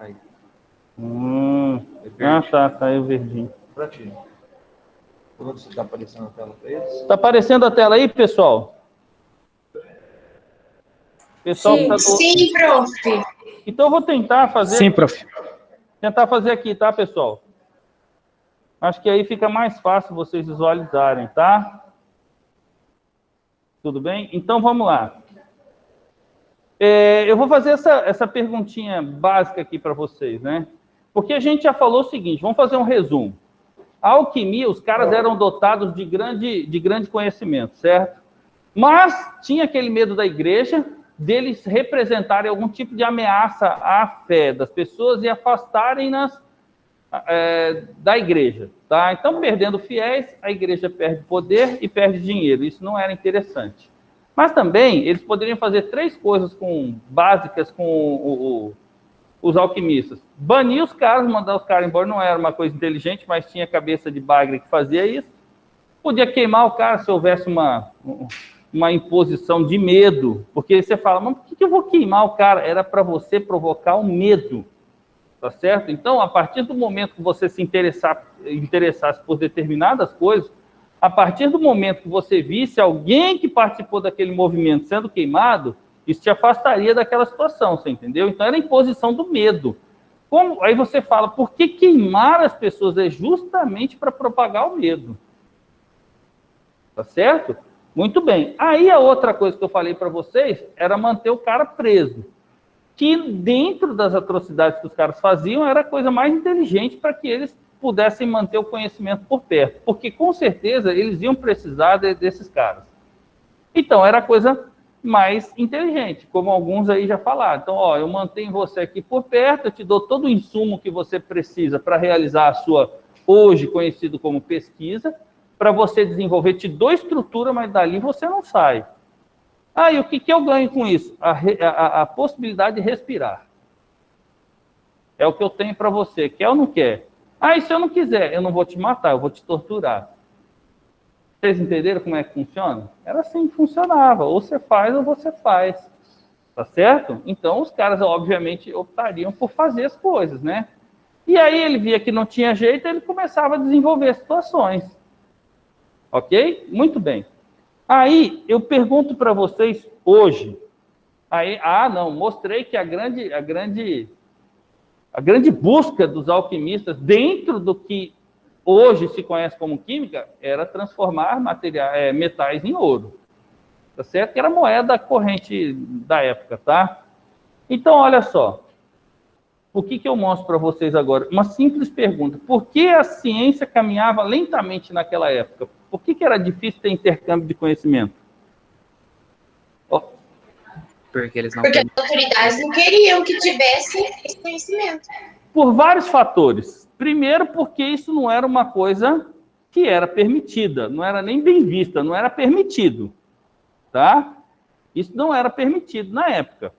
Aí. Tá aí o verdinho. Pra ti. Você tá aparecendo a tela para eles? Tá aparecendo a tela aí, pessoal? Pessoal Sim, tá do... sim, prof. Então eu vou tentar fazer... Sim, prof. Tentar fazer aqui, tá, pessoal? Acho que aí fica mais fácil vocês visualizarem, tá? Tudo bem? Então, vamos lá. Eu vou fazer essa perguntinha básica aqui para vocês, né? Porque a gente já falou o seguinte, vamos fazer um resumo. A alquimia, os caras eram dotados de grande conhecimento, certo? Mas tinha aquele medo da igreja, deles representarem algum tipo de ameaça à fé das pessoas e afastarem-nas da igreja, tá? Então, perdendo fiéis, a igreja perde poder e perde dinheiro. Isso não era interessante. Mas também, eles poderiam fazer 3 coisas básicas com os alquimistas. Banir os caras, mandar os caras embora, não era uma coisa inteligente, mas tinha cabeça de bagre que fazia isso. Podia queimar o cara se houvesse uma imposição de medo, porque você fala, mas por que eu vou queimar o cara? Era para você provocar o medo, tá certo? Então, a partir do momento que você se interessasse por determinadas coisas, a partir do momento que você visse alguém que participou daquele movimento sendo queimado, isso te afastaria daquela situação, você entendeu? Então, era a imposição do medo. Aí você fala, por que queimar as pessoas? É justamente para propagar o medo. Tá certo? Muito bem. Aí a outra coisa que eu falei para vocês era manter o cara preso. Que dentro das atrocidades que os caras faziam, era a coisa mais inteligente para que eles pudessem manter o conhecimento por perto. Porque, com certeza, eles iam precisar desses caras. Então, era a coisa mais inteligente, como alguns aí já falaram. Então, ó, eu mantenho você aqui por perto, eu te dou todo o insumo que você precisa para realizar a sua, hoje conhecido como pesquisa, para você desenvolver, te dou estrutura, mas dali você não sai. E o que eu ganho com isso? A possibilidade de respirar. É o que eu tenho para você. Quer ou não quer? E se eu não quiser? Eu não vou te matar, eu vou te torturar. Vocês entenderam como é que funciona? Era assim que funcionava. Ou você faz ou você faz. Tá certo? Então, os caras, obviamente, optariam por fazer as coisas, né? E aí ele via que não tinha jeito, ele começava a desenvolver situações. Ok? Muito bem. Aí, eu pergunto para vocês hoje. Mostrei que a grande busca dos alquimistas dentro do que hoje se conhece como química era transformar metais em ouro. Tá certo? Que era a moeda corrente da época, tá? Então, olha só. O que eu mostro para vocês agora? Uma simples pergunta. Por que a ciência caminhava lentamente naquela época? Por que era difícil ter intercâmbio de conhecimento? Porque as autoridades não queriam que tivesse esse conhecimento. Por vários fatores. Primeiro, porque isso não era uma coisa que era permitida, não era nem bem vista, não era permitido. Tá? Isso não era permitido na época.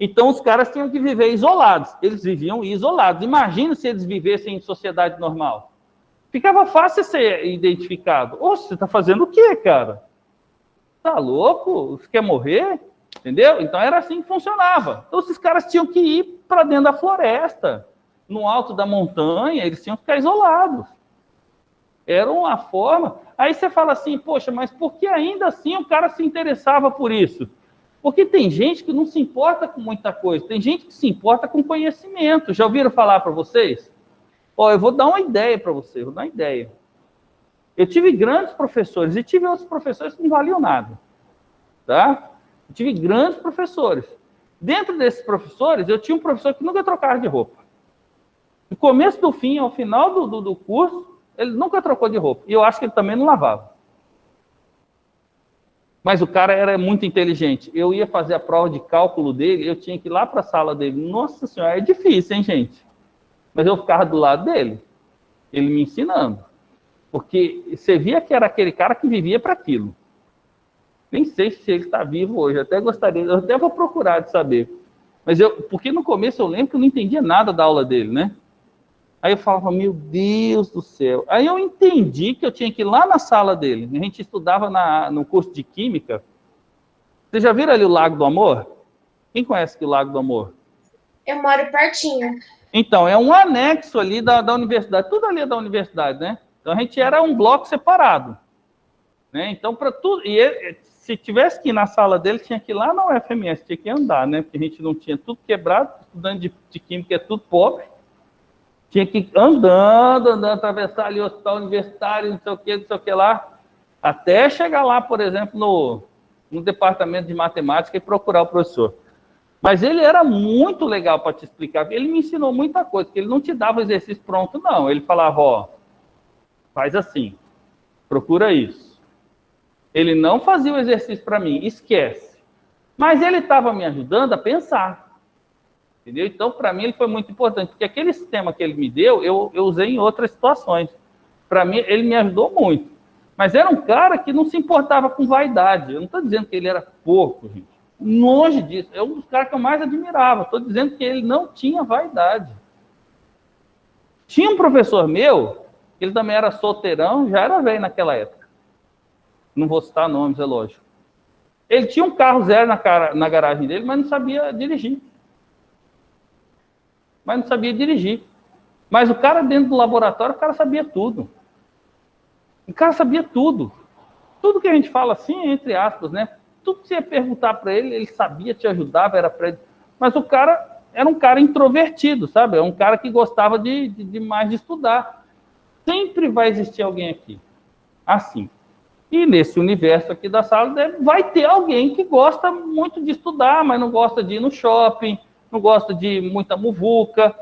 Então, os caras tinham que viver isolados. Eles viviam isolados. Imagina se eles vivessem em sociedade normal. Ficava fácil ser identificado. Você está fazendo o quê, cara? Tá louco? Você quer morrer? Entendeu? Então, era assim que funcionava. Então, esses caras tinham que ir para dentro da floresta. No alto da montanha, eles tinham que ficar isolados. Era uma forma... Aí você fala assim, poxa, mas por que ainda assim o cara se interessava por isso? Porque tem gente que não se importa com muita coisa, tem gente que se importa com conhecimento. Já ouviram falar para vocês? Eu vou dar uma ideia para vocês, Eu tive grandes professores e tive outros professores que não valiam nada. Tá? Eu tive grandes professores. Dentro desses professores, eu tinha um professor que nunca trocava de roupa. Do começo do fim, ao final do curso, ele nunca trocou de roupa. E eu acho que ele também não lavava. Mas o cara era muito inteligente. Eu ia fazer a prova de cálculo dele, eu tinha que ir lá para a sala dele. Nossa senhora, é difícil, hein, gente? Mas eu ficava do lado dele, ele me ensinando. Porque você via que era aquele cara que vivia para aquilo. Nem sei se ele está vivo hoje, eu até vou procurar de saber. Porque no começo eu lembro que eu não entendia nada da aula dele, né? Aí eu falava, meu Deus do céu. Aí eu entendi que eu tinha que ir lá na sala dele. A gente estudava no curso de Química. Vocês já viram ali o Lago do Amor? Quem conhece aqui o Lago do Amor? Eu moro pertinho. Então, é um anexo ali da universidade, tudo ali é da universidade, né? Então, a gente era um bloco separado, né? Então, para tudo... E se tivesse que ir na sala dele, tinha que ir lá na UFMS, tinha que andar, né? Porque a gente não tinha tudo quebrado, estudante de química é tudo pobre. Tinha que ir andando, atravessar ali o hospital universitário, não sei o que lá, até chegar lá, por exemplo, no departamento de matemática e procurar o professor. Mas ele era muito legal para te explicar. Ele me ensinou muita coisa, porque ele não te dava o exercício pronto, não. Ele falava, ó, faz assim, procura isso. Ele não fazia o exercício para mim, esquece. Mas ele estava me ajudando a pensar. Entendeu? Então, para mim, ele foi muito importante, porque aquele sistema que ele me deu, eu usei em outras situações. Para mim, ele me ajudou muito. Mas era um cara que não se importava com vaidade. Eu não estou dizendo que ele era porco, gente. Longe disso. É um dos caras que eu mais admirava. Estou dizendo que ele não tinha vaidade. Tinha um professor meu, ele também era solteirão, já era velho naquela época. Não vou citar nomes, é lógico. Ele tinha um carro zero na garagem dele, mas não sabia dirigir. Mas o cara dentro do laboratório, o cara sabia tudo. O cara sabia tudo. Tudo que a gente fala assim, entre aspas, né? Tudo que você ia perguntar para ele, ele sabia, te ajudava, era para ele. Mas o cara era um cara introvertido, sabe? É um cara que gostava de mais de estudar. Sempre vai existir alguém aqui, assim. E nesse universo aqui da sala, vai ter alguém que gosta muito de estudar, mas não gosta de ir no shopping, não gosta de muita muvuca.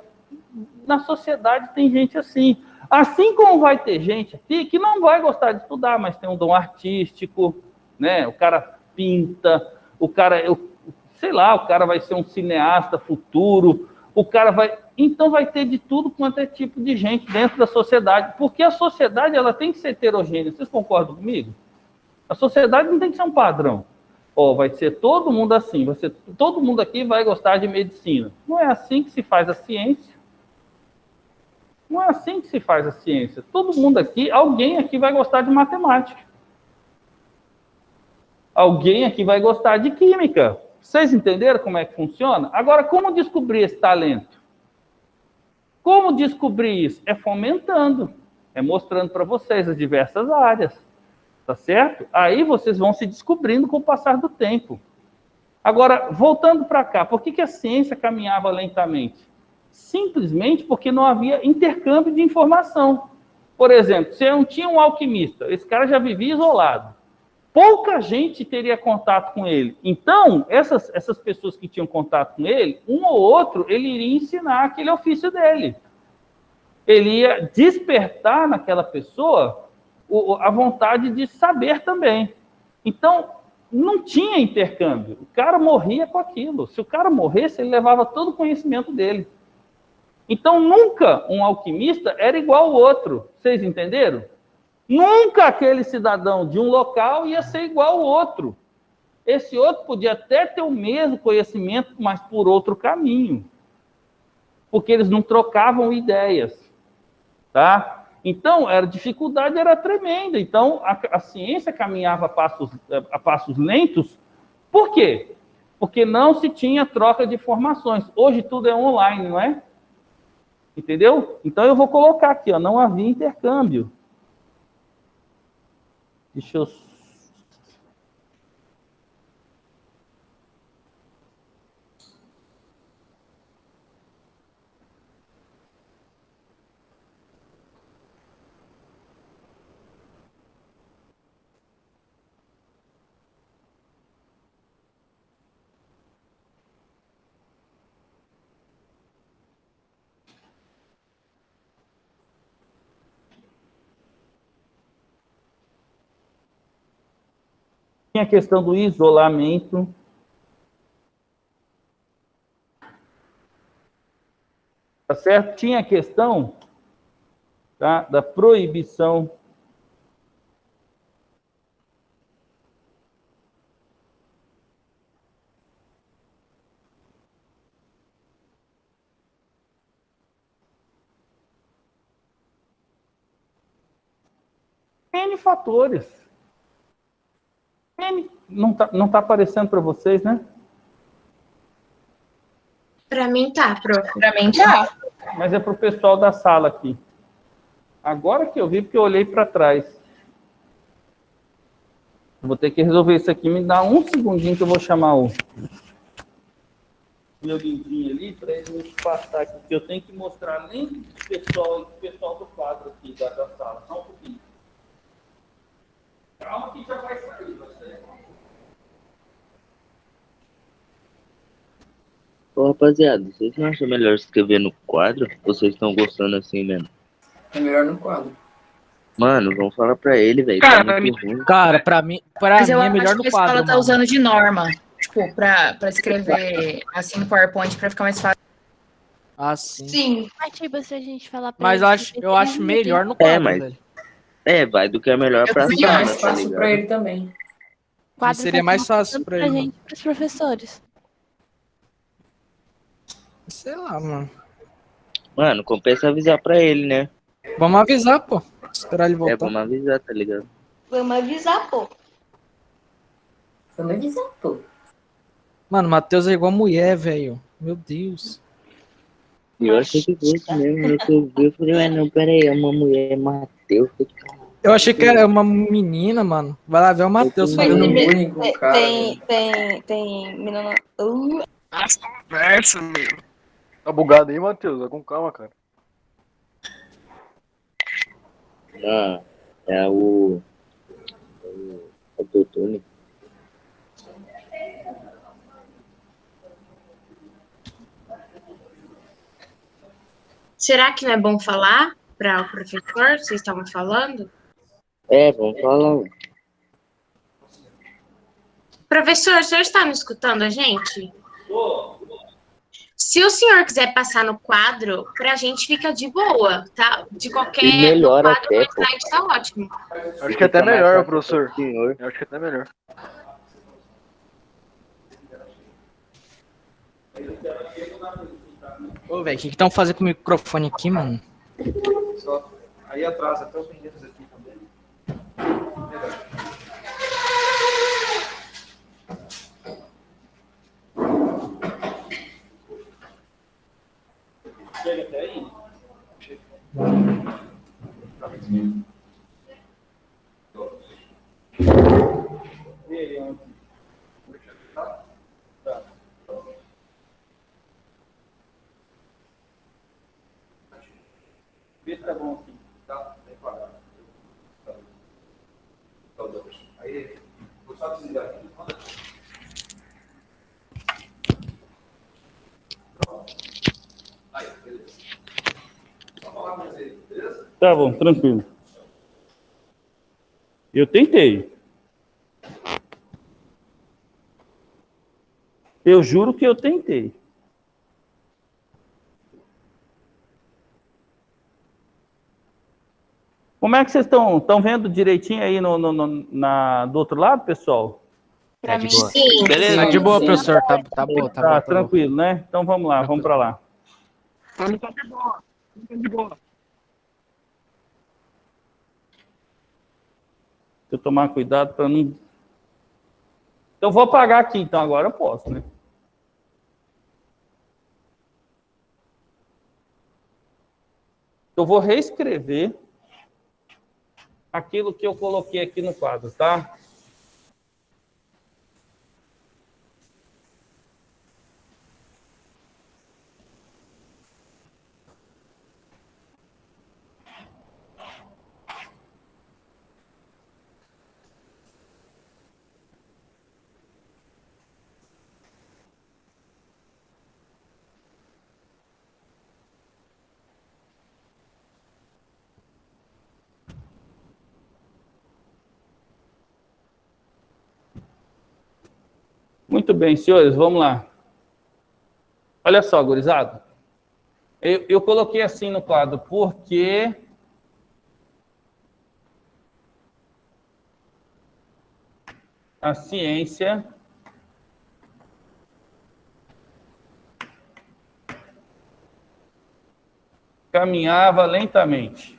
Na sociedade tem gente assim. Assim como vai ter gente aqui que não vai gostar de estudar, mas tem um dom artístico, né? O cara pinta, o cara, sei lá, o cara vai ser um cineasta futuro, o cara vai... Então vai ter de tudo quanto é tipo de gente dentro da sociedade, porque a sociedade ela tem que ser heterogênea. Vocês concordam comigo? A sociedade não tem que ser um padrão. Ó, vai ser todo mundo assim, todo mundo aqui vai gostar de medicina. Não é assim que se faz a ciência. Não é assim que se faz a ciência. Todo mundo aqui, alguém aqui vai gostar de matemática. Alguém aqui vai gostar de química. Vocês entenderam como é que funciona? Agora, como descobrir esse talento? Como descobrir isso? É fomentando. É mostrando para vocês as diversas áreas. Tá certo? Aí vocês vão se descobrindo com o passar do tempo. Agora, voltando para cá, por que a ciência caminhava lentamente? Simplesmente porque não havia intercâmbio de informação. Por exemplo, se eu não tinha um alquimista, esse cara já vivia isolado. Pouca gente teria contato com ele. Então, essas pessoas que tinham contato com ele, um ou outro, ele iria ensinar aquele ofício dele. Ele ia despertar naquela pessoa a vontade de saber também. Então, não tinha intercâmbio. O cara morria com aquilo. Se o cara morresse, ele levava todo o conhecimento dele. Então, nunca um alquimista era igual ao outro. Vocês entenderam? Nunca aquele cidadão de um local ia ser igual ao outro. Esse outro podia até ter o mesmo conhecimento, mas por outro caminho. Porque eles não trocavam ideias. Tá? Então, a dificuldade era tremenda. Então, a ciência caminhava a passos lentos. Por quê? Porque não se tinha troca de informações. Hoje tudo é online, não é? Entendeu? Então, eu vou colocar aqui, ó, não havia intercâmbio. Deixa eu... Tinha a questão do isolamento. Tá certo? Tinha a questão, tá, da proibição. N fatores. N, não tá aparecendo para vocês, né? Pra mim tá, prof. Pra mim tá. Mas é para o pessoal da sala aqui. Agora que eu vi, porque eu olhei para trás. Vou ter que resolver isso aqui. Me dá um segundinho que eu vou chamar o meu lindinho ali para ele me passar aqui. Que eu tenho que mostrar além do pessoal do quadro aqui da sala. Só um pouquinho. Calma que já vai sair. Ô, rapaziada, vocês não acham melhor escrever no quadro? Ou vocês estão gostando assim mesmo? É melhor no quadro. Mano, vamos falar pra ele, velho. Cara, Tá muito ruim. Cara, pra mim Mas eu é melhor acho no que a quadro, escola tá mano. usando de norma. Tipo, pra escrever assim no PowerPoint pra ficar mais fácil. Ah, sim. Sim. Mas, tipo, se a gente falar pra Mas ele eu acho melhor no quadro, mas- velho. Vai do que é melhor pra Fica sala, mais tá fácil ligado? pra ele também. quadro seria faz mais mal fácil tanto pra pra ele, gente, pros professores. Sei lá, mano. Mano, compensa avisar pra ele, né? Vamos avisar, pô. Esperar ele voltar. Vamos avisar, tá ligado? Vamos avisar, pô. Vamos avisar, pô. Mano, Matheus é igual mulher, velho. Meu Deus. E eu achei que fosse mesmo. No que eu vi, eu falei, não, pera aí, é uma mulher, Matheus. Eu achei que era uma menina, mano. Vai lá ver o Matheus Fazendo falando. bullying com o cara. Tem menina. Conversa, meu. Tá bugado aí, Matheus? Vai com calma, cara. Ah, é o doutor. Será que não é bom falar para o professor? Vocês estavam falando? Vamos falar. Professor, o senhor está me escutando a gente? Se o senhor quiser passar no quadro, pra gente fica de boa, tá? De qualquer E melhor no quadro até, do pô. slide tá ótimo. Acho que é até melhor, professor. Senhor. Eu acho que é até melhor. Ô, velho, o que estão fazendo com o microfone aqui, mano? Só aí atrás, até os meninos aqui também. Chega até aí. Ele ontem. Tá. Vê se tá bom aqui. Tá, bem quadrado. Tá. Tá, dois. Aí, vou só desligar aqui. Aí, beleza. Só falar com você, beleza? Tá bom, tranquilo. Eu tentei. Eu juro que eu tentei. Como é que vocês estão vendo direitinho aí do outro lado, pessoal? Pra mim, Sim. Beleza? Tá de boa, Sim. professor. Tá boa, tá bom. Tá, Tá bom. tranquilo, né? Então vamos lá, vamos para lá. Tá de boa. Tá de boa. Deixa eu tomar cuidado para não... Eu vou apagar aqui, então agora eu posso, né? Eu vou reescrever aquilo que eu coloquei aqui no quadro, tá? Muito bem, senhores, vamos lá. Olha só, gurizada. Eu coloquei assim no quadro, porque a ciência caminhava lentamente.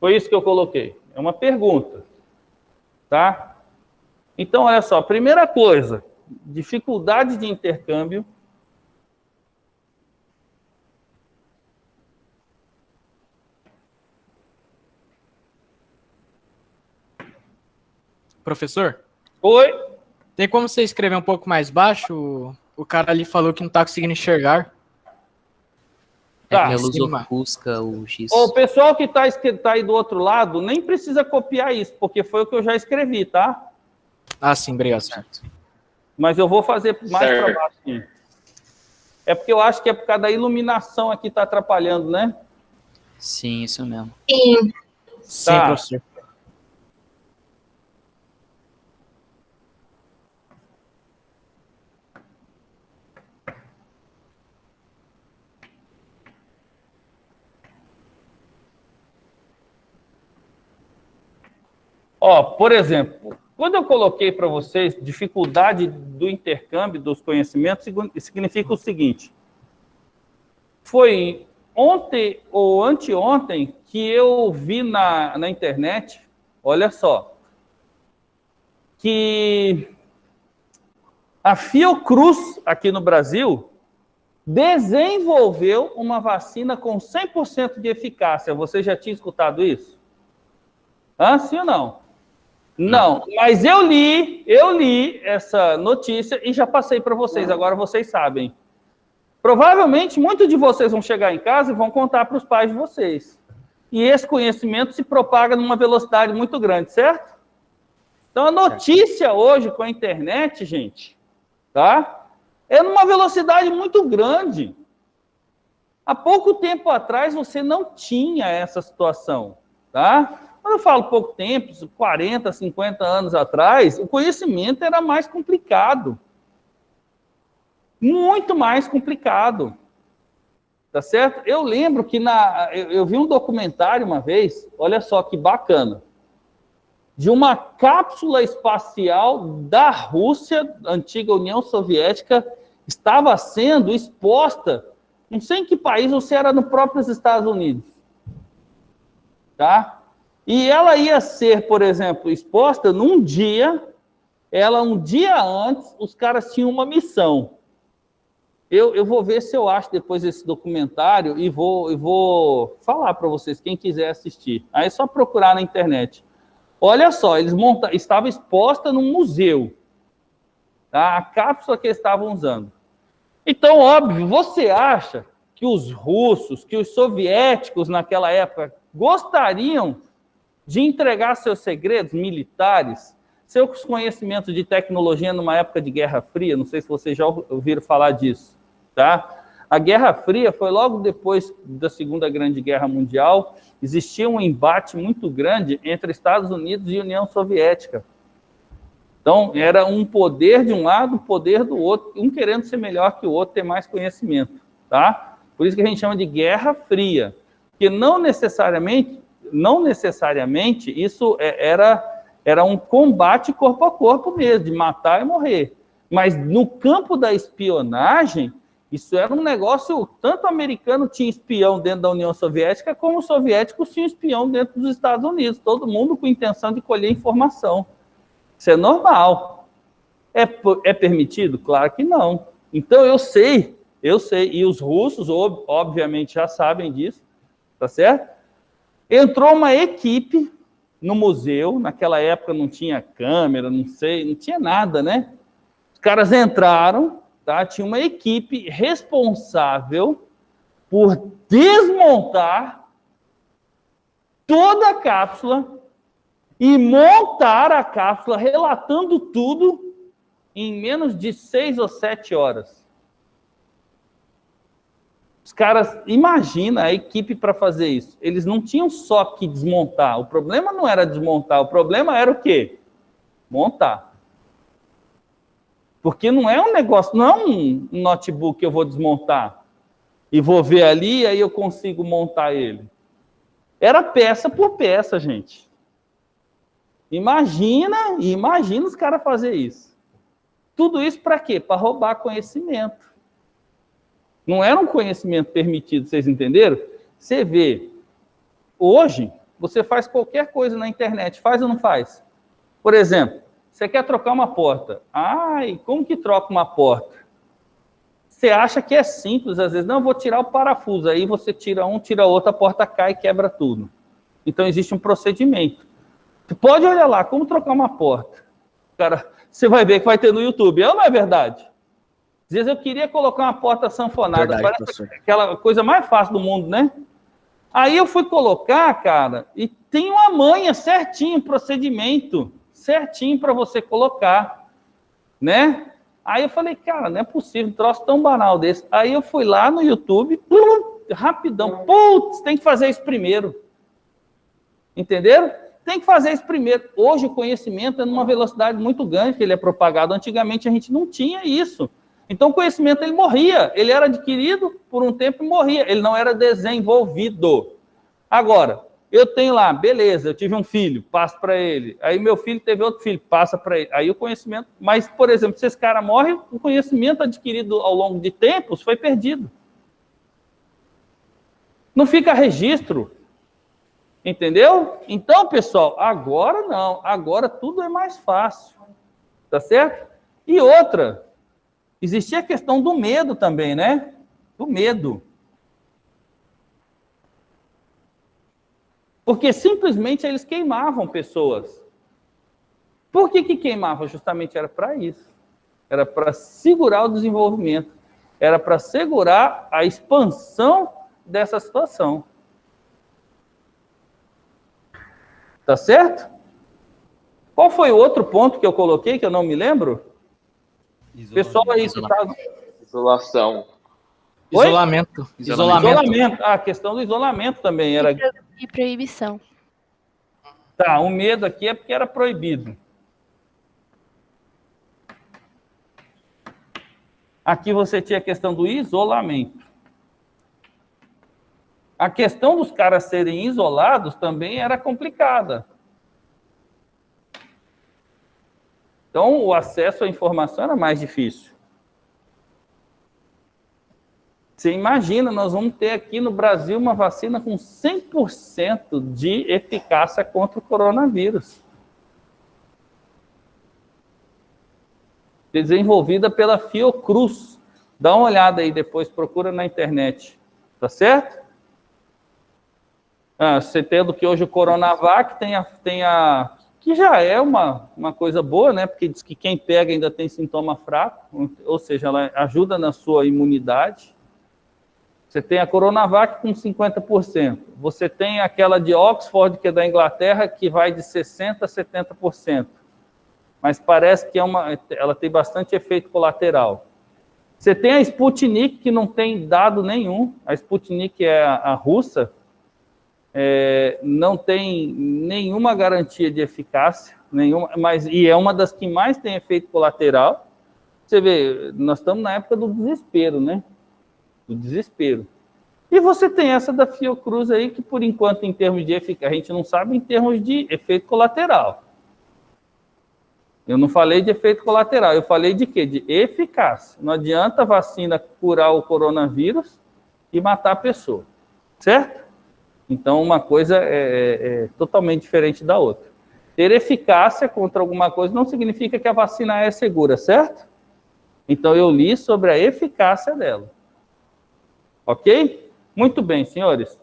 Foi isso que eu coloquei. É uma pergunta. Tá? Então, olha só. Primeira coisa, dificuldade de intercâmbio. Professor, Oi? tem como você escrever um pouco mais baixo? O cara ali falou que não tá conseguindo enxergar. Tá. Minha luz ofusca o X. O pessoal que tá aí do outro lado, nem precisa copiar isso, porque foi o que eu já escrevi, tá? Ah, sim, obrigado. Certo. Mas eu vou fazer mais para Certo. baixo. Sim. É porque eu acho que é por causa da iluminação aqui tá atrapalhando, né? Sim, isso mesmo. Sim. Sim, Tá. professor. Ó, por exemplo, quando eu coloquei para vocês dificuldade do intercâmbio dos conhecimentos, significa o seguinte: foi ontem ou anteontem que eu vi na internet, olha só, que a Fiocruz, aqui no Brasil, desenvolveu uma vacina com 100% de eficácia. Você já tinha escutado isso? Ah, sim ou não? Não, mas eu li essa notícia e já passei para vocês, agora vocês sabem. Provavelmente, muitos de vocês vão chegar em casa e vão contar para os pais de vocês. E esse conhecimento se propaga numa velocidade muito grande, certo? Então, a notícia hoje com a internet, gente, tá? É numa velocidade muito grande. Há pouco tempo atrás, você não tinha essa situação, tá? Quando eu falo pouco tempo, 40, 50 anos atrás, o conhecimento era mais complicado. Muito mais complicado. Tá certo? Eu lembro que eu vi um documentário uma vez, olha só que bacana, de uma cápsula espacial da Rússia, antiga União Soviética, estava sendo exposta, não sei em que país, ou se era no próprio Estados Unidos. Tá? E ela ia ser, por exemplo, exposta num dia, um dia antes, os caras tinham uma missão. Eu vou ver se eu acho depois esse documentário e vou falar para vocês, quem quiser assistir. Aí é só procurar na internet. Olha só, eles estava exposta num museu, tá? A cápsula que eles estavam usando. Então, óbvio, você acha que os russos, que os soviéticos naquela época gostariam de entregar seus segredos militares, seus conhecimentos de tecnologia numa época de Guerra Fria? Não sei se vocês já ouviram falar disso, tá? A Guerra Fria foi logo depois da Segunda Grande Guerra Mundial. Existia um embate muito grande entre Estados Unidos e União Soviética. Então, era um poder de um lado, um poder do outro, um querendo ser melhor que o outro, ter mais conhecimento, tá? Por isso que a gente chama de Guerra Fria, porque não necessariamente isso era um combate corpo a corpo mesmo, de matar e morrer. Mas no campo da espionagem, isso era um negócio, tanto o americano tinha espião dentro da União Soviética, como os soviéticos tinham espião dentro dos Estados Unidos, todo mundo com intenção de colher informação. Isso é normal. É permitido? Claro que não. Então eu sei, e os russos, obviamente, já sabem disso, tá certo? Entrou uma equipe no museu, naquela época não tinha câmera, não tinha nada, né? Os caras entraram, tá? Tinha uma equipe responsável por desmontar toda a cápsula e montar a cápsula, relatando tudo em menos de 6 ou 7 horas. Os caras, imagina a equipe para fazer isso. Eles não tinham só que desmontar. O problema não era desmontar, o problema era o quê? Montar. Porque não é um negócio, não é um notebook que eu vou desmontar e vou ver ali e aí eu consigo montar ele. Era peça por peça, gente. Imagina os caras fazer isso. Tudo isso para quê? Para roubar conhecimento. Não era um conhecimento permitido, vocês entenderam? Você vê, hoje, você faz qualquer coisa na internet, faz ou não faz? Por exemplo, você quer trocar uma porta. Ai, como que troca uma porta? Você acha que é simples, às vezes. Não, vou tirar o parafuso. Aí você tira um, tira outro, a porta cai e quebra tudo. Então, existe um procedimento. Você pode olhar lá, como trocar uma porta. Cara, você vai ver que vai ter no YouTube. Não é verdade? Às vezes eu queria colocar uma porta sanfonada. Verdade, Parece professor. aquela coisa mais fácil do mundo, né? Aí eu fui colocar, cara, e tem uma manha certinho, procedimento certinho para você colocar, né? Aí eu falei, cara, não é possível, um troço tão banal desse. Aí eu fui lá no YouTube, rapidão, putz, tem que fazer isso primeiro. Entenderam? Tem que fazer isso primeiro. Hoje o conhecimento é numa velocidade muito grande que ele é propagado. Antigamente a gente não tinha isso. Então o conhecimento ele morria, ele era adquirido por um tempo e morria, ele não era desenvolvido. Agora, eu tenho lá, beleza, eu tive um filho, passo para ele. Aí meu filho teve outro filho, passa para ele. Aí o conhecimento... Mas, por exemplo, se esse cara morre, o conhecimento adquirido ao longo de tempos foi perdido. Não fica registro. Entendeu? Então, pessoal, agora não. Agora tudo é mais fácil. Tá certo? E outra, existia a questão do medo também, né? Do medo. Porque simplesmente eles queimavam pessoas. Por que queimavam? Justamente era para isso. Era para segurar o desenvolvimento. Era para segurar a expansão dessa situação. Tá certo? Qual foi o outro ponto que eu coloquei que eu não me lembro? Pessoal aí que tá... Isolação. Oi? Isolamento. Isolamento. Ah, a questão do isolamento também era... E proibição. Tá, o medo aqui é porque era proibido. Aqui você tinha a questão do isolamento. A questão dos caras serem isolados também era complicada. Então, o acesso à informação era mais difícil. Você imagina, nós vamos ter aqui no Brasil uma vacina com 100% de eficácia contra o coronavírus. Desenvolvida pela Fiocruz. Dá uma olhada aí depois, procura na internet. Tá certo? Você tendo que hoje o Coronavac tem a que já é uma coisa boa, né? Porque diz que quem pega ainda tem sintoma fraco, ou seja, ela ajuda na sua imunidade. Você tem a Coronavac com 50%. Você tem aquela de Oxford, que é da Inglaterra, que vai de 60% a 70%. Mas parece que ela tem bastante efeito colateral. Você tem a Sputnik, que não tem dado nenhum. A Sputnik é a russa. Não tem nenhuma garantia de eficácia, e é uma das que mais tem efeito colateral. Você vê, nós estamos na época do desespero, né? Do desespero. E você tem essa da Fiocruz aí, que por enquanto, em termos de eficácia, a gente não sabe em termos de efeito colateral. Eu não falei de efeito colateral, eu falei de quê? De eficácia. Não adianta a vacina curar o coronavírus e matar a pessoa, certo? Então, uma coisa é totalmente diferente da outra. Ter eficácia contra alguma coisa não significa que a vacina é segura, certo? Então, eu li sobre a eficácia dela. Ok? Muito bem, senhores.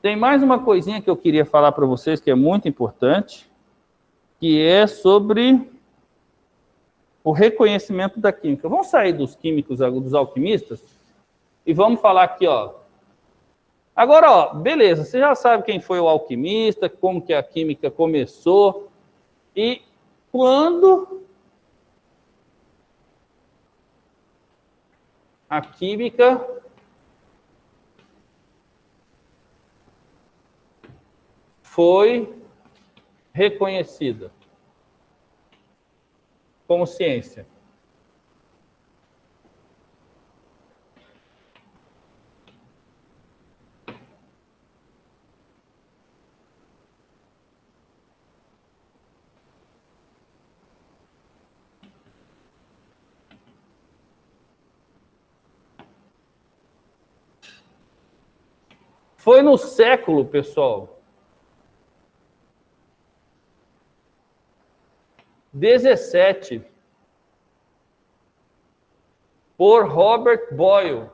Tem mais uma coisinha que eu queria falar para vocês, que é muito importante, que é sobre o reconhecimento da química. Vamos sair dos químicos, dos alquimistas, e vamos falar aqui, ó. Agora, ó, beleza, você já sabe quem foi o alquimista, como que a química começou, e quando a química foi reconhecida como ciência. Foi no século, pessoal, 17 por Robert Boyle.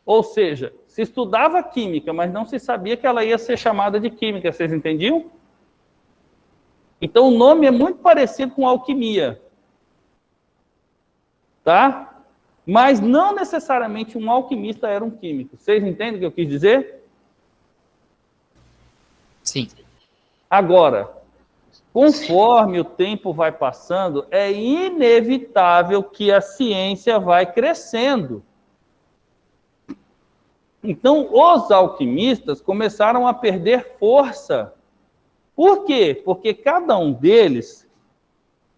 Ou seja, se estudava química, mas não se sabia que ela ia ser chamada de química, vocês entendiam? Então o nome é muito parecido com alquimia. Tá? Mas não necessariamente um alquimista era um químico. Vocês entendem o que eu quis dizer? Sim. Agora, conforme o tempo vai passando, é inevitável que a ciência vai crescendo. Então, os alquimistas começaram a perder força. Por quê? Porque cada um deles,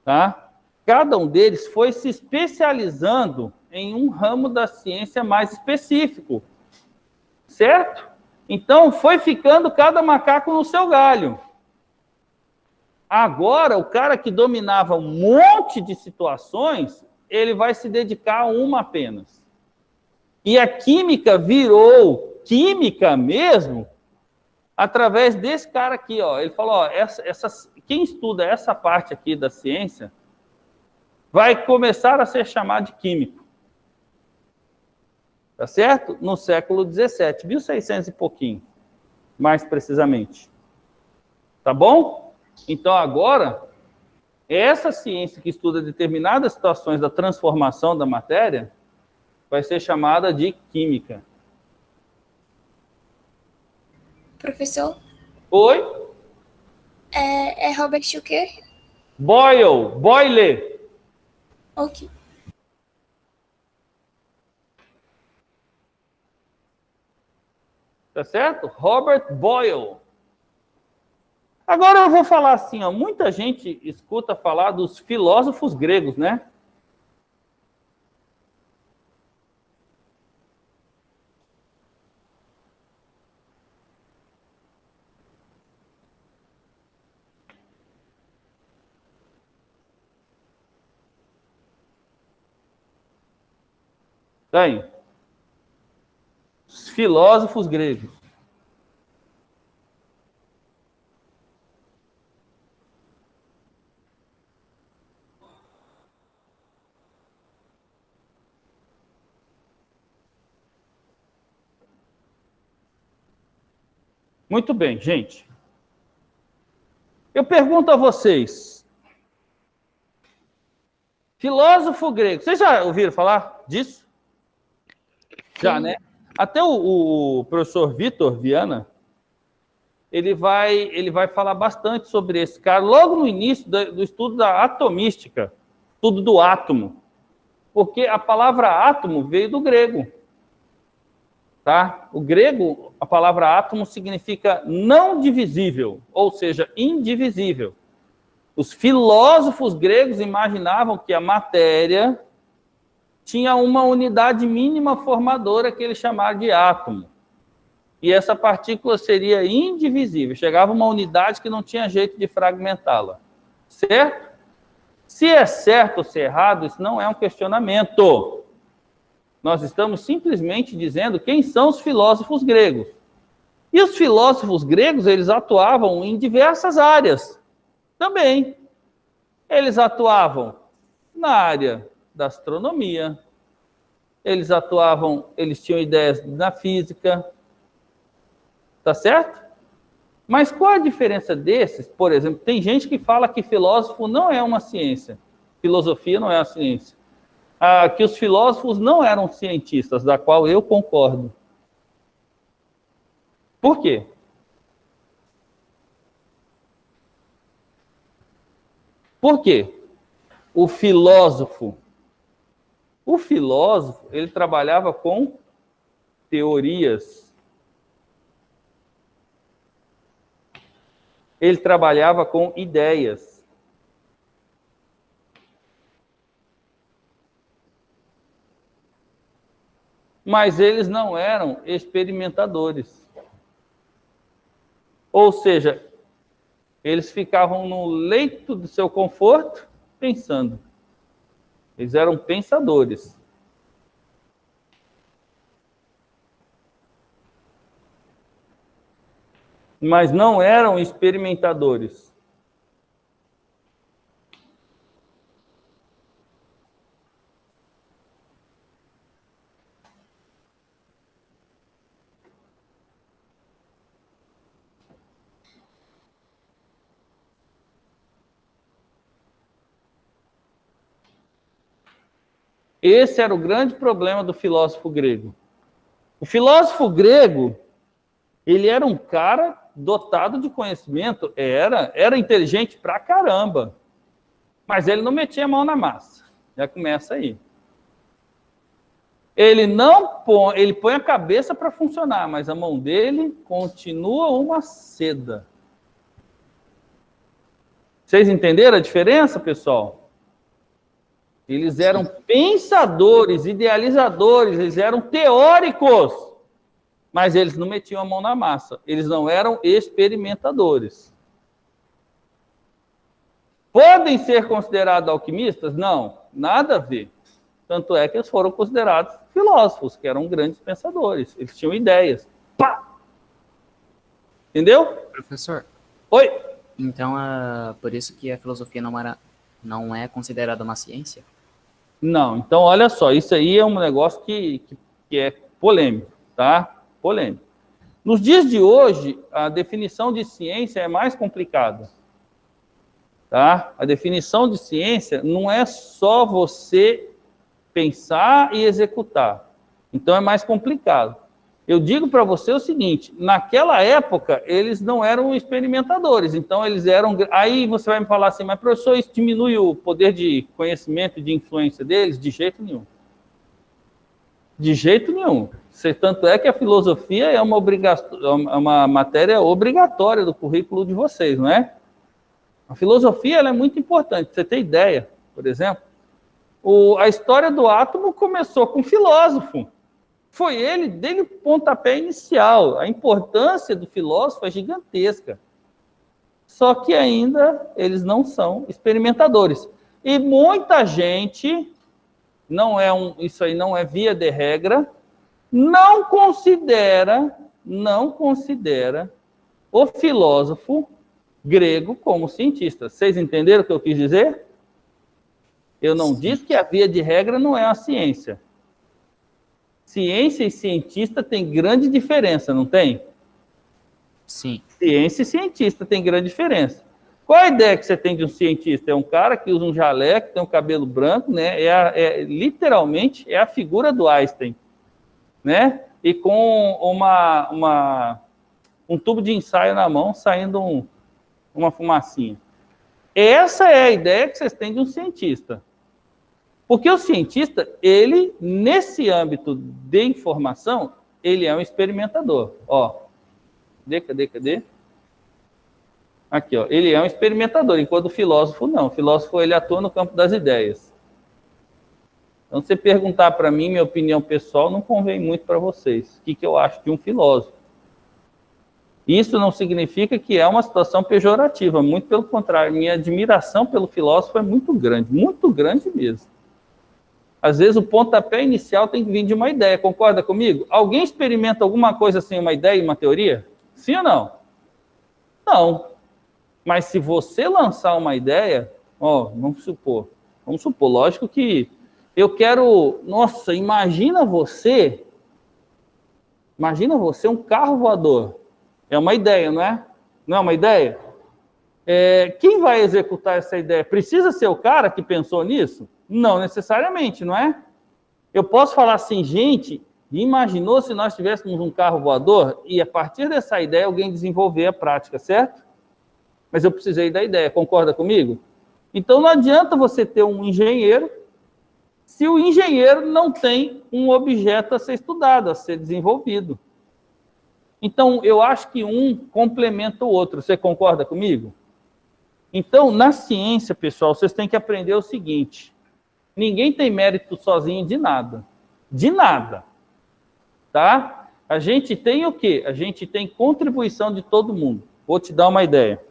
tá? Cada um deles foi se especializando em um ramo da ciência mais específico. Certo? Então, foi ficando cada macaco no seu galho. Agora, o cara que dominava um monte de situações, ele vai se dedicar a uma apenas. E a química virou química mesmo através desse cara aqui, ó. Ele falou, ó, quem estuda essa parte aqui da ciência vai começar a ser chamado de químico. Tá certo? No século 17, 1600 e pouquinho, mais precisamente. Tá bom? Então, agora, essa ciência que estuda determinadas situações da transformação da matéria vai ser chamada de química. Professor? Oi? É Robert Schucker? Boyle. Ok. Tá certo? Robert Boyle. Agora eu vou falar assim, ó, muita gente escuta falar dos filósofos gregos, né? Tem. Os filósofos gregos. Muito bem, gente. Eu pergunto a vocês. Filósofo grego. Vocês já ouviram falar disso? Já, né? Até o professor Vitor Viana, ele vai falar bastante sobre esse cara, logo no início do estudo da atomística, estudo do átomo. Porque a palavra átomo veio do grego. Tá? O grego, a palavra átomo significa não divisível, ou seja, indivisível. Os filósofos gregos imaginavam que a matéria tinha uma unidade mínima formadora que eles chamaram de átomo. E essa partícula seria indivisível. Chegava uma unidade que não tinha jeito de fragmentá-la. Certo? Se é certo ou se é errado, isso não é um questionamento. Nós estamos simplesmente dizendo quem são os filósofos gregos. E os filósofos gregos, eles atuavam em diversas áreas também. Eles atuavam na área da astronomia, eles tinham ideias na física, tá certo? Mas qual a diferença desses? Por exemplo, tem gente que fala que filósofo não é uma ciência, filosofia não é uma ciência, que os filósofos não eram cientistas, da qual eu concordo. Por quê? Por quê? O filósofo, ele trabalhava com teorias. Ele trabalhava com ideias. Mas eles não eram experimentadores. Ou seja, eles ficavam no leito do seu conforto, pensando. Eles eram pensadores. Mas não eram experimentadores. Esse era o grande problema do filósofo grego. O filósofo grego, ele era um cara dotado de conhecimento, era inteligente pra caramba, mas ele não metia a mão na massa. Já começa aí. Ele põe a cabeça para funcionar, mas a mão dele continua uma seda. Vocês entenderam a diferença, pessoal? Eles eram pensadores, idealizadores, eles eram teóricos, mas eles não metiam a mão na massa. Eles não eram experimentadores. Podem ser considerados alquimistas? Não, nada a ver. Tanto é que eles foram considerados filósofos, que eram grandes pensadores. Eles tinham ideias. Pá! Entendeu? Professor. Oi? Então, por isso que a filosofia não é considerada uma ciência? Não, então olha só, isso aí é um negócio que é polêmico, tá? Polêmico. Nos dias de hoje, a definição de ciência é mais complicada, tá? A definição de ciência não é só você pensar e executar. Então é mais complicado. Eu digo para você o seguinte, naquela época, eles não eram experimentadores, então eles eram... Aí você vai me falar assim, mas professor, isso diminui o poder de conhecimento e de influência deles? De jeito nenhum. De jeito nenhum. Tanto é que a filosofia é uma matéria obrigatória do currículo de vocês, não é? A filosofia ela é muito importante. Você tem ideia, por exemplo, a história do átomo começou com um filósofo. Foi ele, dele o pontapé inicial. A importância do filósofo é gigantesca. Só que ainda eles não são experimentadores. E muita gente, isso aí não é via de regra, não considera o filósofo grego como cientista. Vocês entenderam o que eu quis dizer? Eu não disse que a via de regra não é a ciência. Ciência e cientista tem grande diferença, não tem? Sim. Ciência e cientista tem grande diferença. Qual a ideia que você tem de um cientista? É um cara que usa um jaleco, tem um cabelo branco, né? Literalmente é a figura do Einstein, né? E com um tubo de ensaio na mão, saindo uma fumacinha. Essa é a ideia que vocês têm de um cientista. Porque o cientista, ele, nesse âmbito de informação, ele é um experimentador. Ó, cadê? Aqui, ó, ele é um experimentador, enquanto o filósofo não. O filósofo, ele atua no campo das ideias. Então, se você perguntar para mim, minha opinião pessoal, não convém muito para vocês. O que eu acho de um filósofo? Isso não significa que é uma situação pejorativa, muito pelo contrário. Minha admiração pelo filósofo é muito grande mesmo. Às vezes o pontapé inicial tem que vir de uma ideia, concorda comigo? Alguém experimenta alguma coisa sem uma ideia e uma teoria? Sim ou não? Não. Mas se você lançar uma ideia, vamos supor, lógico que eu quero, nossa, imagina você um carro voador. É uma ideia, não é? Não é uma ideia? Quem vai executar essa ideia? Precisa ser o cara que pensou nisso? Não necessariamente, não é? Eu posso falar assim, gente, imaginou se nós tivéssemos um carro voador e a partir dessa ideia alguém desenvolver a prática, certo? Mas eu precisei da ideia, concorda comigo? Então não adianta você ter um engenheiro se o engenheiro não tem um objeto a ser estudado, a ser desenvolvido. Então eu acho que um complementa o outro, você concorda comigo? Então, na ciência, pessoal, vocês têm que aprender o seguinte: ninguém tem mérito sozinho de nada. De nada. Tá? A gente tem o quê? A gente tem contribuição de todo mundo. Vou te dar uma ideia.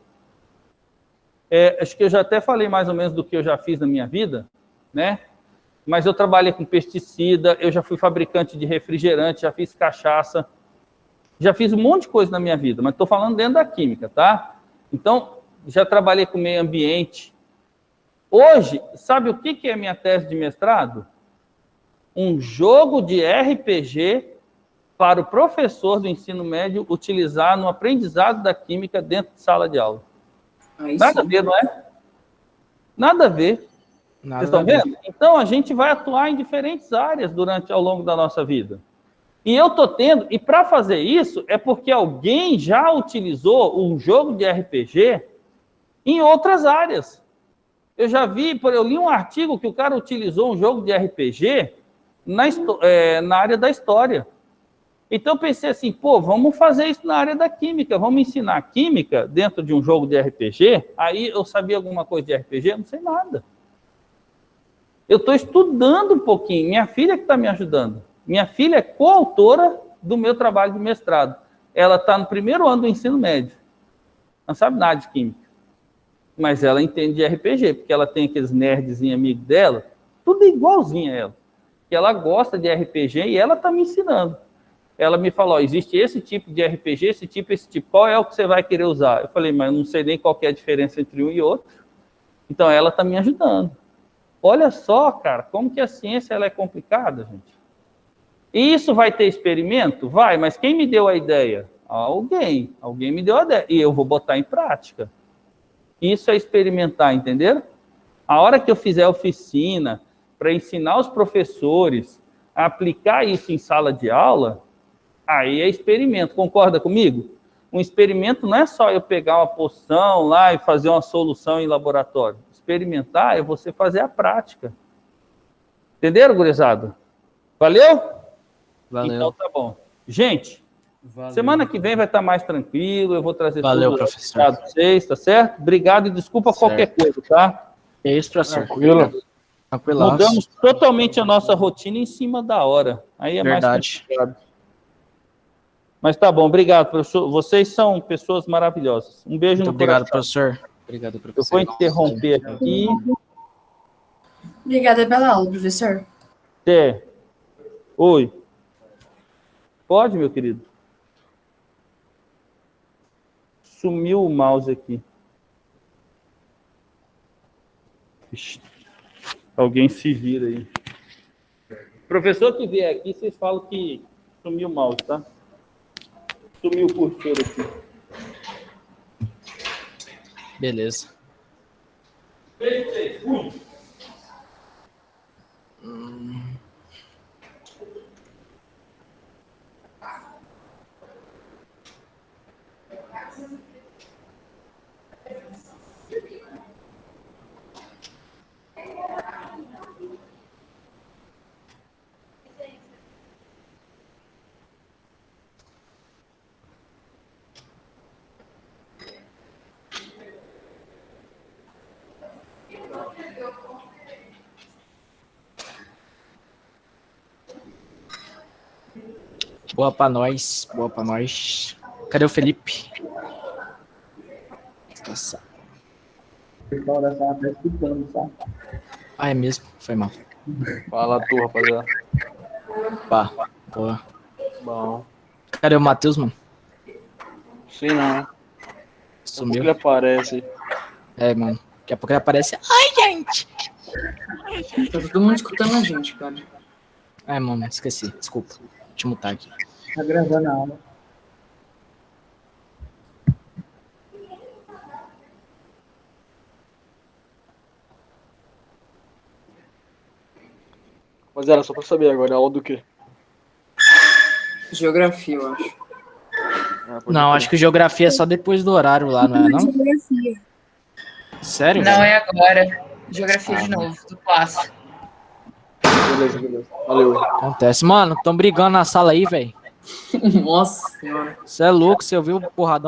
Acho que eu já até falei mais ou menos do que eu já fiz na minha vida, né? mas eu trabalhei com pesticida, eu já fui fabricante de refrigerante, já fiz cachaça, já fiz um monte de coisa na minha vida, mas estou falando dentro da química, tá? Então, já trabalhei com meio ambiente. Hoje, sabe o que é minha tese de mestrado? Um jogo de RPG para o professor do ensino médio utilizar no aprendizado da química dentro de sala de aula. Nada a ver, não é? Nada a ver. Vocês estão vendo? Então, a gente vai atuar em diferentes áreas ao longo da nossa vida. E eu estou tendo... E para fazer isso, é porque alguém já utilizou um jogo de RPG em outras áreas. Eu já vi... Eu li um artigo que o cara utilizou um jogo de RPG na área da história. Então, eu pensei assim, pô, vamos fazer isso na área da química. Vamos ensinar química dentro de um jogo de RPG. Aí, eu sabia alguma coisa de RPG? Eu não sei nada. Eu estou estudando um pouquinho. Minha filha que está me ajudando. Minha filha é coautora do meu trabalho de mestrado. Ela está no primeiro ano do ensino médio. Não sabe nada de química. Mas ela entende de RPG, porque ela tem aqueles nerdzinhos amigos dela, tudo igualzinho a ela. Que ela gosta de RPG e ela está me ensinando. Ela me falou, existe esse tipo de RPG, esse tipo, qual é o que você vai querer usar? Eu falei, mas eu não sei nem qual que é a diferença entre um e outro. Então, ela está me ajudando. Olha só, cara, como que a ciência ela é complicada, gente. E isso vai ter experimento? Vai, mas quem me deu a ideia? Alguém me deu a ideia. E eu vou botar em prática. Isso é experimentar, entenderam? A hora que eu fizer oficina para ensinar os professores a aplicar isso em sala de aula, aí é experimento. Concorda comigo? Um experimento não é só eu pegar uma poção lá e fazer uma solução em laboratório. Experimentar é você fazer a prática. Entenderam, gurizada? Valeu? Valeu. Então tá bom. Gente, semana que vem vai estar mais tranquilo, eu vou trazer Valeu, tudo professor. para vocês, tá certo? Obrigado e desculpa qualquer coisa, tá? É isso, professor. Tranquilo. Tranquilaço. Mudamos totalmente a nossa rotina em cima da hora. Aí é Verdade. mais complicado. Mas tá bom, obrigado, professor. Vocês são pessoas maravilhosas. Um beijo Muito no obrigado, coração. professor. Obrigado, Eu professor. vou interromper aqui. Obrigada pela aula, professor. Até. Oi. Pode, meu querido? Sumiu o mouse aqui. Ixi. Alguém se vira aí. Professor que vier aqui, vocês falam que sumiu o mouse, tá? Sumiu o cursor aqui. Beleza. Beijo, vocês. Fui. Boa pra nós. Boa pra nós. Cadê o Felipe? Nossa. O pessoal da sala tá escutando, sabe? Ah, é mesmo? Foi mal. Fala tu, rapaziada. Pá. Boa. Bom. Cadê o Matheus, mano? Sim, não. Sumiu. Ele aparece. É, mano. Daqui a pouco ele aparece. Ai, gente! Tá todo mundo escutando a gente, cara. Ai, mano, esqueci. Desculpa. Deixa eu mutar aqui. Tá gravando a aula. Rapaziada, só pra saber agora, aula do quê? Geografia, eu acho. Não, acho que geografia é só depois do horário lá, não é não? Geografia. Sério? Não, é agora. Geografia de novo, do clássico. Beleza, beleza. Valeu. Acontece. Mano, tão brigando na sala aí, velho. Nossa senhora. Você é louco, você ouviu o porradão